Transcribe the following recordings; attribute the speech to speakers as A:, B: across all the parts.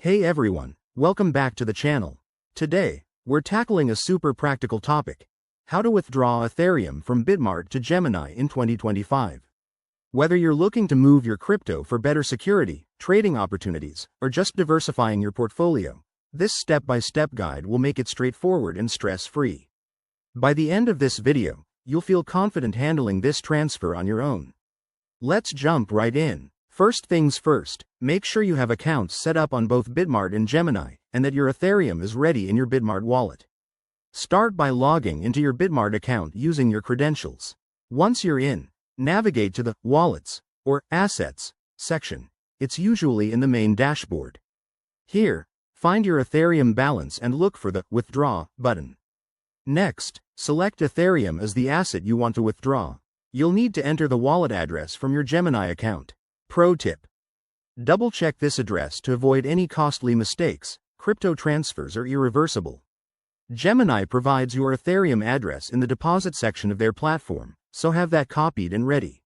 A: Hey everyone, welcome back to the channel. Today, we're tackling a super practical topic: how to withdraw Ethereum from Bitmart to Gemini in 2025. Whether you're looking to move your crypto for better security, trading opportunities, or just diversifying your portfolio, this step-by-step guide will make it straightforward and stress-free. By the end of this video, you'll feel confident handling this transfer on your own. Let's jump right in. First things first, make sure you have accounts set up on both Bitmart and Gemini, and that your Ethereum is ready in your Bitmart wallet. Start by logging into your Bitmart account using your credentials. Once you're in, navigate to the Wallets or Assets section. It's usually in the main dashboard. Here, find your Ethereum balance and look for the Withdraw button. Next, select Ethereum as the asset you want to withdraw. You'll need to enter the wallet address from your Gemini account. Pro tip: double-check this address to avoid any costly mistakes. Crypto transfers are irreversible. Gemini provides your Ethereum address in the deposit section of their platform, so have that copied and ready.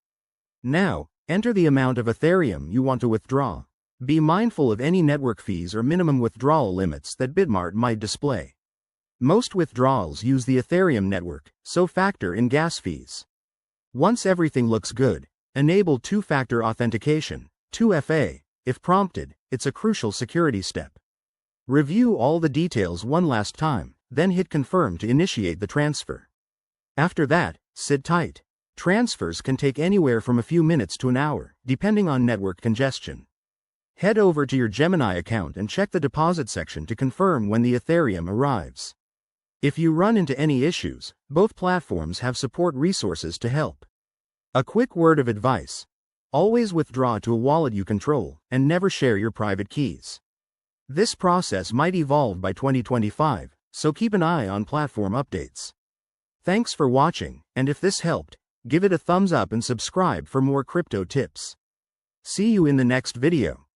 A: Now, enter the amount of Ethereum you want to withdraw. Be mindful of any network fees or minimum withdrawal limits that Bitmart might display. Most withdrawals use the Ethereum network, so factor in gas fees. Once everything looks good, enable two-factor authentication, 2FA, if prompted. It's a crucial security step. Review all the details one last time, then hit confirm to initiate the transfer. After that, sit tight. Transfers can take anywhere from a few minutes to an hour, depending on network congestion. Head over to your Gemini account and check the deposit section to confirm when the Ethereum arrives. If you run into any issues, both platforms have support resources to help. A quick word of advice: always withdraw to a wallet you control, and never share your private keys. This process might evolve by 2025, so keep an eye on platform updates. Thanks for watching, and if this helped, give it a thumbs up and subscribe for more crypto tips. See you in the next video.